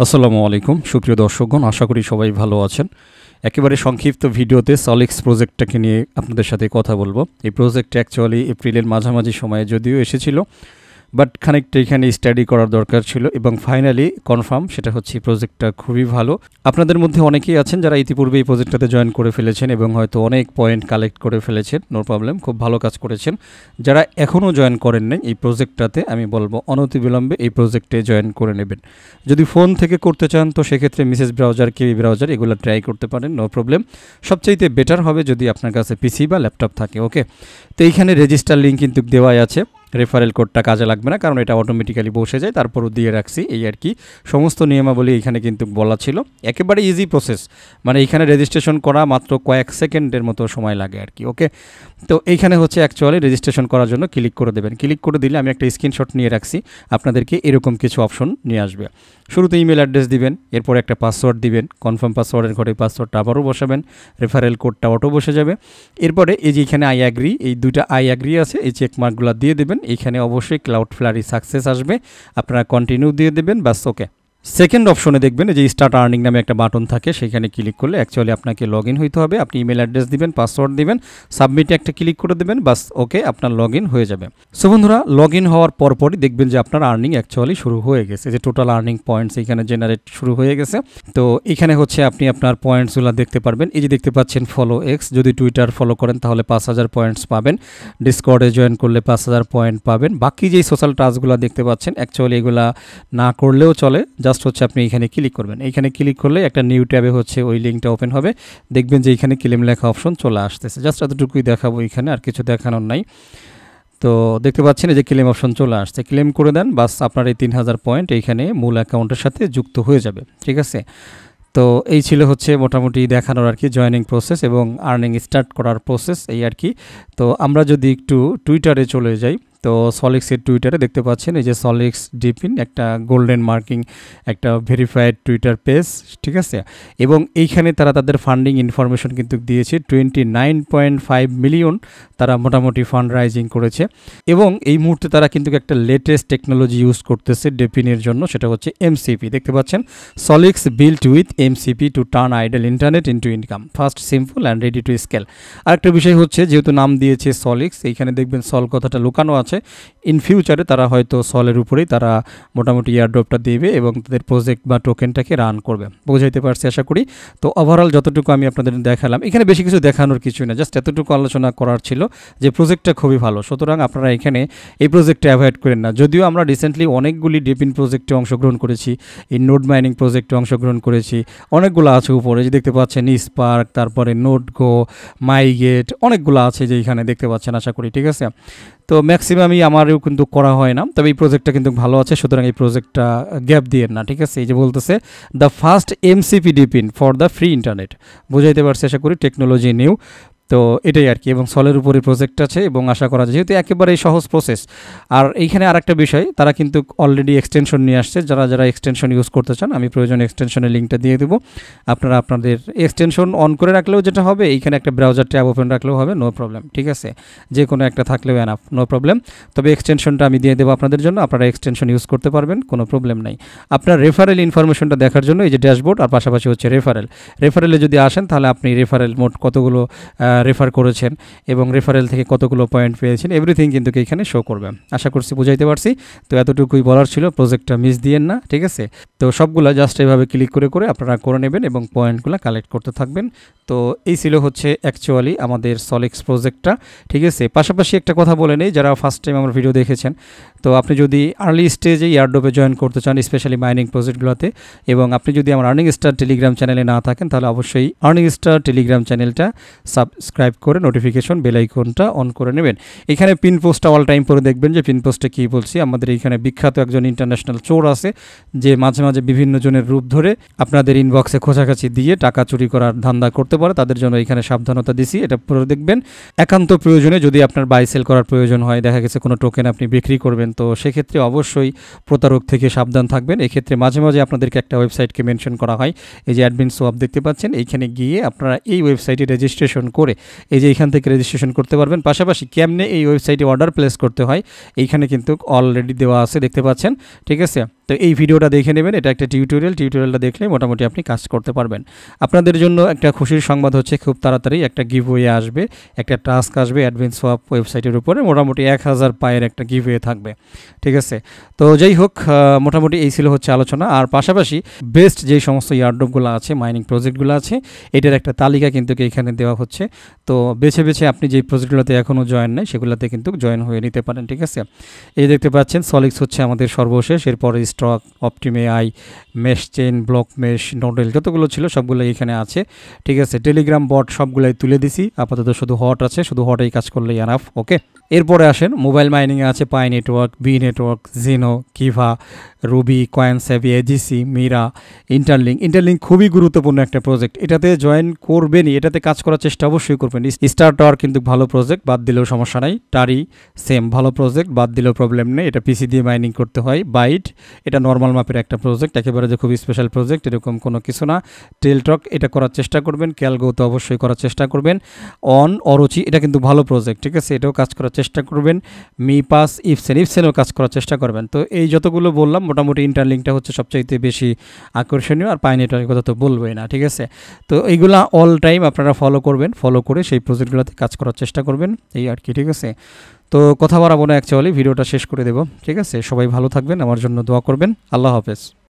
আসসালামু আলাইকুম সুপ্রিয় দর্শকগণ, আশা করি সবাই ভালো আছেন। একেবারে সংক্ষিপ্ত ভিডিওতে সলিক্স প্রজেক্টটাকে নিয়ে আপনাদের সাথে কথা বলবো। এই প্রজেক্টটা অ্যাকচুয়ালি এপ্রিলের মাঝামাঝি সময়ে যদিও এসেছিল, বাট খানিকটা এখানে স্টাডি করার দরকার ছিল এবং ফাইনালি কনফার্ম, সেটা হচ্ছে এই প্রজেক্টটা খুবই ভালো। আপনাদের মধ্যে অনেকেই আছেন যারা ইতিপূর্বে এই প্রজেক্টটাতে জয়েন করে ফেলেছেন এবং হয়তো অনেক পয়েন্ট কালেক্ট করে ফেলেছেন, নো প্রবলেম, খুব ভালো কাজ করেছেন। যারা এখনও জয়েন করেন নাই এই প্রজেক্টটাতে, আমি বলবো অনতিবিলম্বে এই প্রজেক্টে জয়েন করে নেবেন। যদি ফোন থেকে করতে চান তো সেক্ষেত্রে মিসেস ব্রাউজার, কেবি ব্রাউজার এগুলো ট্রাই করতে পারেন, নো প্রবলেম। সবচাইতে বেটার হবে যদি আপনার কাছে পিসি বা ল্যাপটপ থাকে। ওকে, তো এইখানে রেজিস্টার লিঙ্ক কিন্তু দেওয়াই আছে। রেফারেল কোডটা কাজে লাগবে না, কারণ এটা অটোমেটিক্যালি বসে যায়, তারপরও দিয়ে রাখছি এই আর কি। সমস্ত নিয়মাবলী এখানে কিন্তু বলা ছিল, একেবারে ইজি প্রসেস, মানে এইখানে রেজিস্ট্রেশন করা মাত্র কয়েক সেকেন্ডের মতো সময় লাগে আর কি। ওকে, তো এইখানে হচ্ছে অ্যাকচুয়ালি রেজিস্ট্রেশন করার জন্য ক্লিক করে দেবেন। ক্লিক করে দিলে আমি একটা স্ক্রিনশট নিয়ে রাখছি, আপনাদেরকে এরকম কিছু অপশন নিয়ে আসবে। শুরুতে ইমেল অ্যাড্রেস দিবেন, এরপর একটা পাসওয়ার্ড দিবেন, কনফার্ম পাসওয়ার্ডের ঘরে পাসওয়ার্ডটা আবারও বসাবেন, রেফারেল কোডটা অটো বসে যাবে। এরপরে এই যে এখানে আই অ্যাগ্রি, এই দুইটা আই অ্যাগ্রি আছে, এই চেকমার্কগুলো দিয়ে দেবেন। এইখানে অবশ্যই ক্লাউডফ্লারি সাকসেস আসবে, আপনারা কন্টিনিউ দিয়ে দেবেন, বাস। ওকে, সেকেন্ড অপশনে দেখবেন যে স্টার্ট আর্নিং নামে একটা বাটন থাকে, সেখানে ক্লিক করলে অ্যাকচুয়ালি আপনাকে লগ ইন হইতে হবে। আপনি ইমেল অ্যাড্রেস দিবেন, পাসওয়ার্ড দিবেন, সাবমিটে একটা ক্লিক করে দেবেন, বাস। ওকে, আপনার লগ ইন হয়ে যাবে। সো বন্ধুরা, লগ ইন হওয়ার পরপরই দেখবেন যে আপনার আর্নিং অ্যাকচুয়ালি শুরু হয়ে গেছে, যে টোটাল আর্নিং পয়েন্টস এখানে জেনারেট শুরু হয়ে গেছে। তো এখানে হচ্ছে আপনি আপনার পয়েন্টসগুলো দেখতে পারবেন। এই যে দেখতে পাচ্ছেন ফলো এক্স, যদি টুইটার ফলো করেন তাহলে 5000 পয়েন্টস পাবেন, ডিসকর্ডে জয়েন করলে 5000 পয়েন্ট পাবেন। বাকি যেই সোশ্যাল টাস্কগুলো দেখতে পাচ্ছেন অ্যাকচুয়ালি এগুলা না করলেও চলে, জাস্ট হচ্ছে আপনি এখানে ক্লিক করবেন। এইখানে ক্লিক করলে একটা নিউ ট্যাবে হচ্ছে ওই লিঙ্কটা ওপেন হবে, দেখবেন যে এখানে ক্লেম লেখা অপশন চলে আসতেছে। জাস্ট এতটুকুই দেখাবো, এখানে আর কিছু দেখানোর নাই। তো দেখতে পাচ্ছেন এই যে ক্লেম অপশন চলে আসছে, ক্লেম করে দেন, বাস। আপনার এই 3000 পয়েন্ট এইখানে মূল অ্যাকাউন্টের সাথে যুক্ত হয়ে যাবে, ঠিক আছে। তো এই ছিল হচ্ছে মোটামুটি দেখানোর আর কি জয়েনিং প্রসেস এবং আর্নিং স্টার্ট করার প্রসেস, এই আর কি। তো আমরা যদি একটু টুইটারে চলে যাই, তো সলিক্সের টুইটারে দেখতে পাচ্ছেন এই যে সলিক্স ডিপিন, একটা গোল্ডেন মার্কিং, একটা ভেরিফাইড টুইটার পেজ, ঠিক আছে। এবং এইখানে তারা তাদের ফান্ডিং ইনফরমেশন কিন্তু দিয়েছে, 29.5 মিলিয়ন তারা মোটামুটি ফান্ড রাইজিং করেছে। এবং এই মুহূর্তে তারা কিন্তু একটা লেটেস্ট টেকনোলজি ইউজ করতেছে ডিপিনের জন্য, সেটা হচ্ছে এমসিপি। দেখতে পাচ্ছেন Solix built with MCP to turn idle internet into income, fast, simple and ready to scale. আরেকটা বিষয় হচ্ছে, যেহেতু নাম দিয়েছে সলিক্স, এইখানে দেখবেন সল কথাটা লুকানো আছে। ইন ফিউচারে তারা হয়তো সলের উপরেই তারা মোটামুটি এয়ারড্রপটা দেবে এবং তাদের প্রজেক্ট বা টোকেনটাকে রান করবে। বোঝাইতে পারছি আশা করি। তো ওভারঅল যতটুকু আমি আপনাদের দেখালাম, এখানে বেশি কিছু দেখানোর কিছু না, জাস্ট এতটুকু আলোচনা করার ছিল যে প্রজেক্টটা খুবই ভালো। সুতরাং আপনারা এখানে এই প্রজেক্টটা অ্যাভয়েড করেন না। যদিও আমরা রিসেন্টলি অনেকগুলি ডিপিন প্রজেক্টে অংশগ্রহণ করেছি, এই নোড মাইনিং প্রজেক্টে অংশগ্রহণ করেছি, অনেকগুলো আছে উপরে, যে দেখতে পাচ্ছেন স্পার্ক, তারপরে নোডগো, মাইগেট, অনেকগুলো আছে যে এখানে দেখতে পাচ্ছেন আশা করি, ঠিক আছে। তো ম্যাক্সিমামই আমারও কিন্তু করা হয় না, তবে এই প্রজেক্টটা কিন্তু ভালো আছে, সুতরাং এই প্রজেক্টটা গ্যাপ দিয়ে না, ঠিক আছে। এই যে বলতেছে the first MCP DePIN for the free internet, বুঝাইতে পারছি আশা করি, টেকনোলজি নিউ। তো এটাই আর কি, এবং সলের উপরে প্রজেক্ট আছে এবং আশা করা যায় যেহেতু একেবারেই সহজ প্রসেস। আর এইখানে আরেকটা বিষয়, তারা কিন্তু অলরেডি এক্সটেনশন নিয়ে আসছে, যারা যারা এক্সটেনশন ইউজ করতে চান আমি প্রয়োজনে এক্সটেনশনের লিঙ্কটা দিয়ে দেবো। আপনারা আপনাদের এক্সটেনশন অন করে রাখলেও যেটা হবে, এইখানে একটা ব্রাউজার ট্যাব ওপেন রাখলেও হবে, নো প্রবলেম, ঠিক আছে। যে কোনো একটা থাকলেও এনাফ, নো প্রবলেম। তবে এক্সটেনশনটা আমি দিয়ে দেবো আপনাদের জন্য, আপনারা এক্সটেনশন ইউজ করতে পারবেন, কোনো প্রবলেম নাই। আপনার রেফারেল ইনফরমেশনটা দেখার জন্য এই যে ড্যাশবোর্ড, আর পাশাপাশি হচ্ছে রেফারেলে যদি আসেন তাহলে আপনি রেফারেল মোট কতগুলো রেফার করেছেন এবং রেফারেল থেকে কতগুলো পয়েন্ট পেয়েছেন, এভরিথিং কিন্তু এখানে শো করবে। আশা করছি বুঝাইতে পারছি। তো এতটুকুই বলার ছিল, প্রজেক্টটা মিস দিয়েন না, ঠিক আছে। তো সবগুলো জাস্ট এইভাবে ক্লিক করে করে আপনারা করে নেবেন এবং পয়েন্টগুলো কালেক্ট করতে থাকবেন। তো এই ছিল হচ্ছে অ্যাকচুয়ালি আমাদের সলিক্স প্রজেক্টটা, ঠিক আছে। পাশাপাশি একটা কথা বলে নেই, যারা ফার্স্ট টাইম আমার ভিডিও দেখেছেন, তো আপনি যদি আর্লি স্টেজে এয়ারড্রপে জয়েন করতে চান, স্পেশালি মাইনিং প্রজেক্টগুলোতে, এবং আপনি যদি আমার আর্নিং স্টার টেলিগ্রাম চ্যানেলে না থাকেন, তাহলে অবশ্যই আর্নিং স্টার টেলিগ্রাম চ্যানেলটা সাবস্ক্রাইব করে নোটিফিকেশন বেল আইকনটা অন করে নেবেন। এখানে পিন পোস্টটা অল টাইম পরে দেখবেন যে পিন পোস্টে কী বলছি। আমাদের এখানে বিখ্যাত একজন ইন্টারন্যাশনাল চোর আছে, যে মাঝে মাঝে বিভিন্ন জনের রূপ ধরে আপনাদের ইনবক্সে খোঁচাখাচি দিয়ে টাকা চুরি করার ধান্দা করতে পারে, তাদের জন্য এখানে সাবধানতা দিছি, এটা পরে দেখবেন। একান্ত প্রয়োজনে যদি আপনার বাই সেল করার প্রয়োজন হয়, দেখা গেছে কোনো টোকেন আপনি বিক্রি করবেন, তো সেক্ষেত্রে অবশ্যই প্রতারক থেকে সাবধান থাকবেন। এক্ষেত্রে মাঝে মাঝে আপনাদেরকে একটা ওয়েবসাইটকে মেনশন করা হয়, এই যে অ্যাডমিন সোয়াপ দেখতে পাচ্ছেন, এইখানে গিয়ে আপনারা এই ওয়েবসাইটে রেজিস্ট্রেশন করে এই যে এখান থেকে রেজিস্ট্রেশন করতে পারবেন। পাশাপাশি কেমনে এই ওয়েবসাইটে অর্ডার প্লেস করতে হয় এইখানে কিন্তু অলরেডি দেওয়া আছে, দেখতে পাচ্ছেন, ঠিক আছে। তো এই ভিডিওটা দেখে নেবেন, এটা একটা টিউটোরিয়ালটা দেখলে মোটামুটি আপনি কাজ করতে পারবেন। আপনাদের জন্য একটা খুশির সংবাদ হচ্ছে খুব তাড়াতাড়ি একটা গিভওয়ে আসবে, একটা টাস্ক আসবে অ্যাডমিন সোয়াপ ওয়েবসাইটের উপরে, মোটামুটি 1000 পায়ের একটা গিভওয়ে থাকবে, ঠিক আছে। তো যাই হোক, মোটামুটি এই ছিল হচ্ছে আলোচনা। আর পাশাপাশি বেস্ট যেই সমস্ত ইয়ারড্রপগুলো আছে, মাইনিং প্রজেক্টগুলো আছে, এটার একটা তালিকা কিন্তু এখানে দেওয়া হচ্ছে। তো বেছে বেছে আপনি যেই প্রজেক্টগুলোতে এখনও জয়েন নেই সেগুলোতে কিন্তু জয়েন হয়ে নিতে পারেন, ঠিক আছে। এই দেখতে পাচ্ছেন সলিক্স হচ্ছে আমাদের সর্বশেষ, এরপরে stock, OptimAI, MeshChain, BlockMesh, Nodle যতগুলো ছিল সবগুলো এখানে আছে, ঠিক আছে। টেলিগ্রাম বট সবগুলোই তুলে দিছি, আপাতত শুধু হট আছে, শুধু হটেই কাজ করলেই এনাফ, ওকে। এরপরে আসেন মোবাইল মাইনিংয়ে আছে পাই নেটওয়ার্ক, বি নেটওয়ার্ক, জিনো, কিভা, রুবি, কয়েনসেভি, এজিসি, মিরা, ইন্টারলিঙ্ক খুবই গুরুত্বপূর্ণ একটা প্রজেক্ট, এটাতে জয়েন করবেনই, এটাতে কাজ করার চেষ্টা অবশ্যই করবেন। স্টার টাওয়ার কিন্তু ভালো প্রজেক্ট, বাদ দিলেও সমস্যা নাই। টারি সেম ভালো প্রজেক্ট, বাদ দিলেও প্রবলেম নেই, এটা পিসি দিয়ে মাইনিং করতে হয়। বাইট এটা নর্মাল মাপের একটা প্রজেক্ট, একেবারে যে খুব স্পেশাল প্রজেক্ট এরকম কোনো কিছু না। টেলটক এটা করার চেষ্টা করবেন, ক্যালগো তো অবশ্যই করার চেষ্টা করবেন। অন অরুচি এটা কিন্তু ভালো প্রজেক্ট, ঠিক আছে, এটাও কাজ করার চেষ্টা করবেন। মিপাস, ইফসেনও কাজ করার চেষ্টা করবেন। তো এই যতগুলো বললাম মোটামুটি ইন্টারলিঙ্কটা হচ্ছে সবচাইতে বেশি আকর্ষণীয়, আর পাই নেটওয়ার্কের কথা তো বলবোই না, ঠিক আছে। তো এইগুলা অল টাইম আপনারা ফলো করবেন, ফলো করে সেই প্রজেক্টগুলোতে কাজ করার চেষ্টা করবেন, এই আর কি, ঠিক আছে। তো কথা বাড়াবো না, অ্যাকচুয়ালি ভিডিওটা শেষ করে দেব, ঠিক আছে। সবাই ভালো থাকবেন, আমার জন্য দোয়া করবেন। আল্লাহ হাফেজ।